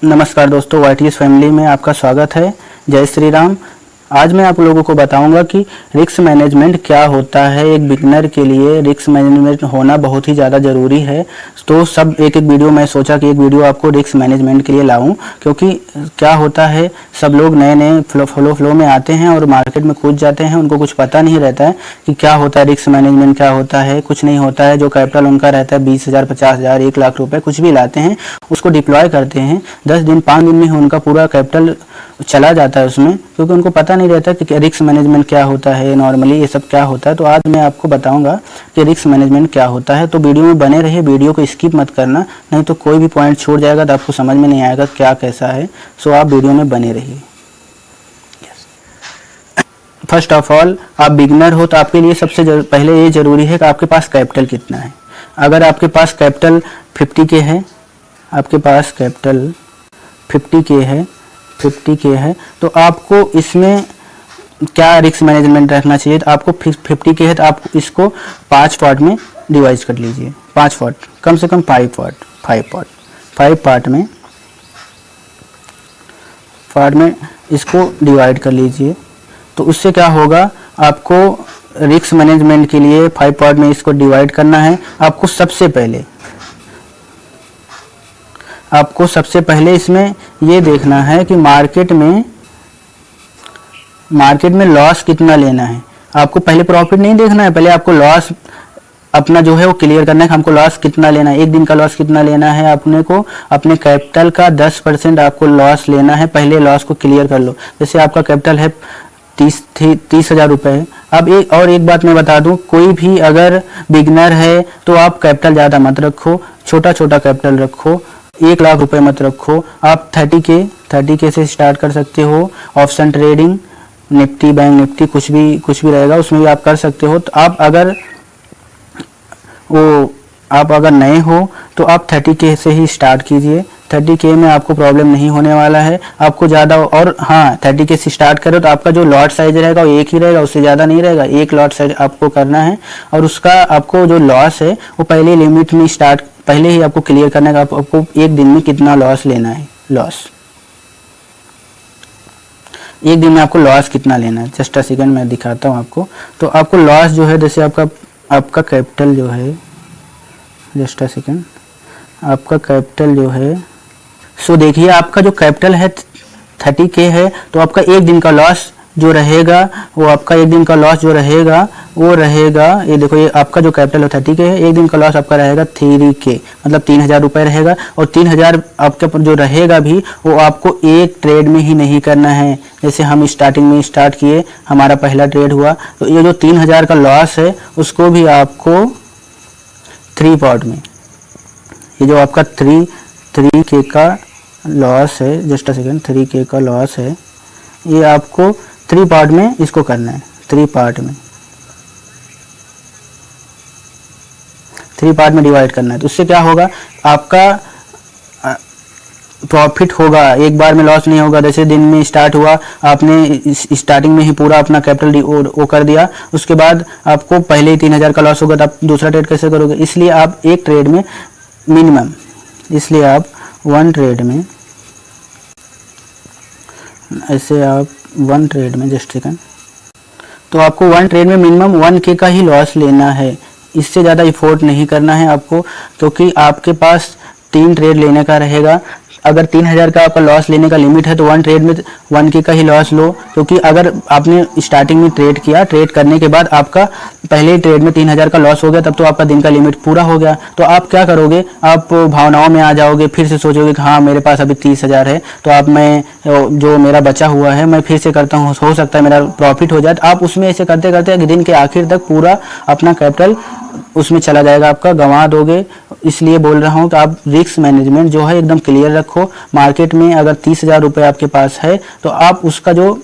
नमस्कार दोस्तों, YTS family में आपका स्वागत है। जय श्री राम। आज मैं आप लोगों को बताऊंगा कि रिस्क मैनेजमेंट क्या होता है। एक बिगिनर के लिए रिस्क मैनेजमेंट होना बहुत ही ज़्यादा ज़रूरी है। तो सब एक वीडियो मैं सोचा कि एक वीडियो आपको रिस्क मैनेजमेंट के लिए लाऊं, क्योंकि क्या होता है, सब लोग नए नए फ्लो में आते हैं और मार्केट में कूद जाते हैं। उनको कुछ पता नहीं रहता है कि क्या होता है रिस्क मैनेजमेंट, क्या होता है। कुछ नहीं होता है। जो कैपिटल उनका रहता है 20,000, 50,000, 1,00,000 रुपये कुछ भी लाते हैं, उसको डिप्लॉय करते हैं। 10 दिन 5 दिन में उनका पूरा कैपिटल चला जाता है उसमें, क्योंकि उनको पता नहीं रहता कि रिस्क मैनेजमेंट क्या होता है, नॉर्मली ये सब क्या होता है। तो आज मैं आपको बताऊंगा कि रिस्क मैनेजमेंट क्या होता है। तो वीडियो में बने रहिए, वीडियो को स्किप मत करना, नहीं तो कोई भी पॉइंट छूट जाएगा तो आपको समझ में नहीं आएगा क्या कैसा है। सो आप वीडियो में बने रहिए। फर्स्ट ऑफ ऑल, आप बिगिनर हो तो आपके लिए सबसे पहले ये जरूरी है कि आपके पास कैपिटल कितना है। अगर आपके पास कैपिटल 50K है, आपके पास कैपिटल 50K है, तो आपको इसमें क्या रिस्क मैनेजमेंट रखना चाहिए। तो आपको 50K है तो आप इसको 5 पार्ट में डिवाइड कर लीजिए। 5 पार्ट, कम से कम 5 पार्ट में इसको डिवाइड कर लीजिए। तो उससे क्या होगा, आपको रिस्क मैनेजमेंट के लिए 5 पार्ट में इसको डिवाइड करना है। आपको सबसे पहले इसमें ये देखना है कि मार्केट में लॉस कितना लेना है। आपको पहले प्रॉफिट नहीं देखना है, पहले आपको लॉस अपना जो है वो क्लियर करना है कि हमको लॉस कितना लेना है। एक दिन का लॉस कितना लेना है। अपने को अपने कैपिटल का 10% आपको लॉस लेना है। पहले लॉस को क्लियर कर लो। जैसे आपका कैपिटल है 30,000 रुपये है। अब एक बात मैं बता दूं, कोई भी अगर बिगिनर है तो आप कैपिटल ज़्यादा मत रखो, छोटा कैपिटल रखो। 1,00,000 रुपये मत रखो। आप 30K से स्टार्ट कर सकते हो। Option trading, Nifty, bank Nifty, कुछ भी रहेगा, उसमें भी आप कर सकते हो। तो आप अगर नए हो तो आप 30K से ही स्टार्ट कीजिए। 30K में आपको प्रॉब्लम नहीं होने वाला है। आपको ज़्यादा, और हाँ, 30K से स्टार्ट करो तो आपका जो लॉट साइज रहेगा वो एक ही रहेगा, उससे ज़्यादा नहीं रहेगा। एक लॉट साइज आपको करना है, और उसका आपको जो लॉस है वो पहले लिमिट में पहले ही आपको क्लियर करना है। आपको एक दिन में कितना लॉस लेना है। एक दिन में आपको लॉस कितना लेना है। जस्ट अ सेकंड, मैं दिखाता हूँ आपको। तो आपको लॉस जो है, जैसे आपका कैपिटल जो है, जस्ट अ सेकंड, आपका कैपिटल जो है, सो देखिए आपका जो कैपिटल है 30K है, तो आपका एक दिन का लॉस जो रहेगा वो रहेगा, ये देखो, ये आपका जो कैपिटल है 30K है, एक दिन का लॉस आपका रहेगा 3K, मतलब 3,000 रुपये रहेगा। और 3,000 आपका जो रहेगा भी, वो आपको एक ट्रेड में ही नहीं करना है। जैसे हम स्टार्टिंग में स्टार्ट किए, हमारा पहला ट्रेड हुआ, तो ये जो 3,000 का लॉस है उसको भी आपको 3 पार्ट में, ये जो आपका 3K का लॉस है, जस्ट अ सेकेंड, 3K का लॉस है, ये आपको 3 पार्ट में इसको करना है। 3 पार्ट में डिवाइड करना है। तो उससे क्या होगा, आपका प्रॉफिट होगा, एक बार में लॉस नहीं होगा। जैसे दिन में स्टार्ट हुआ, आपने स्टार्टिंग में ही पूरा अपना कैपिटल वो कर दिया, उसके बाद आपको पहले ही 3,000 का लॉस होगा, तो आप दूसरा ट्रेड कैसे करोगे। इसलिए आप एक ट्रेड में मिनिमम, इसलिए आप 1 ट्रेड में, ऐसे आप 1 ट्रेड में, जस्ट सेकंड, तो आपको 1 ट्रेड में मिनिमम 1K का ही लॉस लेना है। इससे ज़्यादा इफोर्ट नहीं करना है आपको, क्योंकि आपके पास 3 ट्रेड लेने का रहेगा। अगर 3,000 का आपका लॉस लेने का लिमिट है तो 1 ट्रेड में 1K का ही लॉस लो, क्योंकि अगर आपने स्टार्टिंग में ट्रेड किया, ट्रेड करने के बाद आपका पहले ही ट्रेड में 3,000 का लॉस हो गया, तब तो आपका दिन का लिमिट पूरा हो गया। तो आप क्या करोगे, आप भावनाओं में आ जाओगे, फिर से सोचोगे कि हाँ मेरे पास अभी 30,000 है, तो आप जो मेरा बचा हुआ है मैं फिर से करता हूँ, हो सकता है मेरा प्रॉफिट हो जाए। तो आप उसमें ऐसे करते करते दिन के आखिर तक पूरा अपना कैपिटल उसमें चला जाएगा, आपका गंवा दोगे। इसलिए बोल रहा हूँ कि आप रिस्क मैनेजमेंट जो है एकदम क्लियर रखो। मार्केट में अगर 30,000 रुपये आपके पास है तो आप उसका जो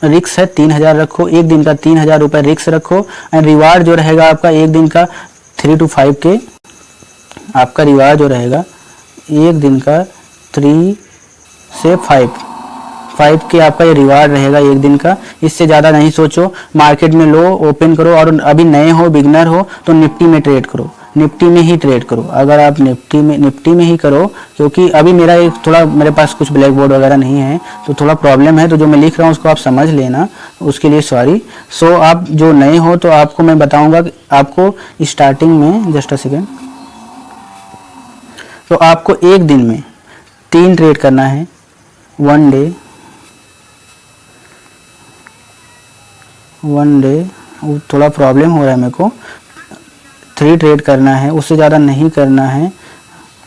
रिस्क है 3,000 रखो, एक दिन का 3,000 रुपये रिस्क रखो। एंड रिवार्ड जो रहेगा आपका एक दिन का 3 to 5K, आपका रिवार्ड जो रहेगा एक दिन का 3 से 5K आपका ये रिवार्ड रहेगा एक दिन का। इससे ज़्यादा नहीं सोचो। मार्केट में लो, ओपन करो, और अभी नए हो, बिगनर हो तो निफ्टी में ट्रेड करो। निफ्टी में ही ट्रेड करो। अगर आप निफ्टी में ही करो, क्योंकि अभी मेरा एक थोड़ा मेरे पास कुछ ब्लैक बोर्ड वगैरह नहीं है तो थोड़ा प्रॉब्लम है, तो जो मैं लिख रहा हूँ उसको आप समझ लेना, उसके लिए सॉरी। सो आप जो नए हो तो आपको मैं बताऊंगा कि आपको स्टार्टिंग में जस्ट अ सेकेंड, तो आपको एक दिन में 3 ट्रेड करना है। वन डे थोड़ा प्रॉब्लम हो रहा है मेरे को, 3 ट्रेड करना है, उससे ज़्यादा नहीं करना है।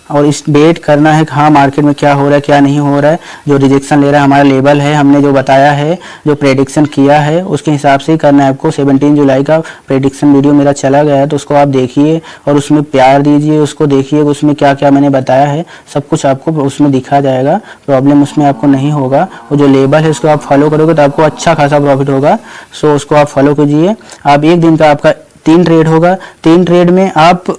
और इस वेट करना है कि हाँ मार्केट में क्या हो रहा है क्या नहीं हो रहा है। जो रिजेक्शन ले रहा है हमारा लेवल है, हमने जो बताया है, जो प्रेडिक्शन किया है उसके हिसाब से ही करना है आपको। 17 जुलाई का प्रेडिक्शन वीडियो मेरा चला गया है, तो उसको आप देखिए और उसमें प्यार दीजिए, उसको देखिए उसमें क्या क्या मैंने बताया है, सब कुछ आपको उसमें दिखा जाएगा, प्रॉब्लम उसमें आपको नहीं होगा। और जो लेवल है उसको आप फॉलो करोगे तो आपको अच्छा खासा प्रॉफिट होगा। सो उसको आप फॉलो कीजिए। आप एक दिन का आपका 3 ट्रेड होगा। 3 ट्रेड में आप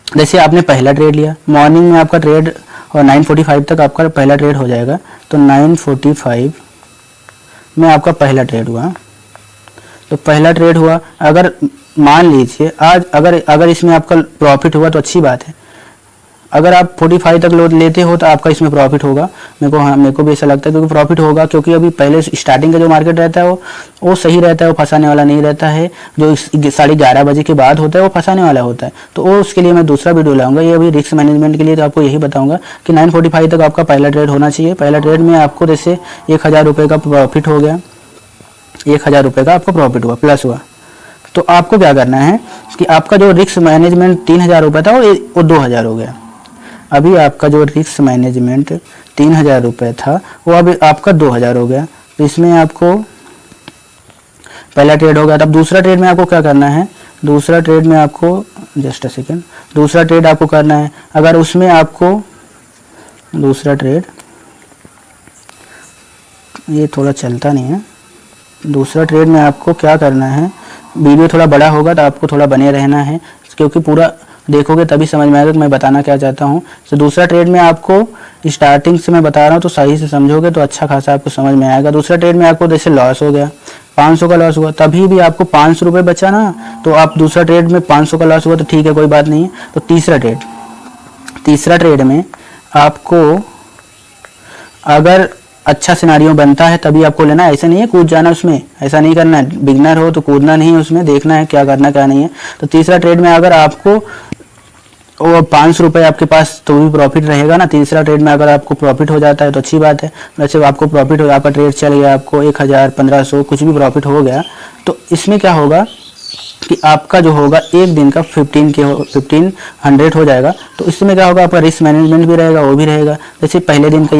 जैसे आपने पहला ट्रेड लिया, मॉर्निंग में आपका ट्रेड और 9:45 तक आपका पहला ट्रेड हो जाएगा, तो 9:45 में आपका पहला ट्रेड हुआ। तो पहला ट्रेड हुआ, अगर मान लीजिए आज अगर इसमें आपका प्रॉफिट हुआ तो अच्छी बात है। अगर आप 45 तक लोड लेते हो तो आपका इसमें प्रॉफिट होगा। मेरे को भी ऐसा लगता है, क्योंकि प्रॉफिट होगा, क्योंकि अभी पहले स्टार्टिंग का जो मार्केट रहता है वो सही रहता है, वो फंसाने वाला नहीं रहता है। जो 11:30 बजे के बाद होता है वो फंसाने वाला होता है। तो वो उसके लिए मैं दूसरा वीडियो लाऊंगा। ये अभी रिस्क मैनेजमेंट के लिए तो आपको यही बताऊंगा कि 9:45 तक आपका पहला ट्रेड होना चाहिए। पहला ट्रेड में आपको जैसे 1000 रुपये का प्रॉफिट हो गया, 1000 रुपये का आपको प्रॉफिट हुआ, प्लस हुआ। तो आपको क्या करना है कि आपका जो रिस्क मैनेजमेंट 3000 रुपये था वो 2000 हो गया। अभी आपका जो रिस्क मैनेजमेंट 3000 रुपये था वो अभी आपका 2000 हो गया। तो इसमें आपको पहला ट्रेड हो गया। तब दूसरा ट्रेड में आपको क्या करना है, दूसरा ट्रेड में आपको जस्ट अ सेकेंड, दूसरा ट्रेड आपको करना है। अगर उसमें आपको दूसरा ट्रेड, ये थोड़ा चलता नहीं है, दूसरा ट्रेड में आपको क्या करना है, वीडियो थोड़ा बड़ा होगा तो आपको थोड़ा बने रहना है, क्योंकि पूरा देखोगे तभी समझ में आएगा कि मैं बताना क्या चाहता हूँ। तो दूसरा ट्रेड में आपको स्टार्टिंग से मैं बता रहा हूँ तो सही से समझोगे तो अच्छा खासा आपको समझ में आएगा। दूसरा ट्रेड में आपको जैसे लॉस हो गया, 500 का लॉस हुआ, तभी भी आपको 500 रुपये बचा ना, तो आप दूसरा ट्रेड में 500 का लॉस हुआ तो ठीक है, कोई बात नहीं है। तो तीसरा ट्रेड में आपको अगर अच्छा सिनारियो बनता है तभी आपको लेना है, ऐसा नहीं है कूद जाना उसमें, ऐसा नहीं करना है। बिगनर हो तो कूदना नहीं है उसमें, देखना है क्या करना क्या नहीं है। तो तीसरा ट्रेड में अगर आपको वो 500 रुपये आपके पास तो भी प्रॉफिट रहेगा ना। तीसरा ट्रेड में अगर आपको प्रॉफिट हो जाता है तो अच्छी बात है। वैसे आपको प्रॉफिट हो, आपका ट्रेड चल गया, आपको 1000 1500 कुछ भी प्रॉफिट हो गया, तो इसमें क्या होगा कि आपका जो होगा एक दिन का 1500 हो जाएगा। तो इसमें क्या होगा, आपका रिस्क मैनेजमेंट भी रहेगा, वो भी रहेगा। जैसे पहले दिन का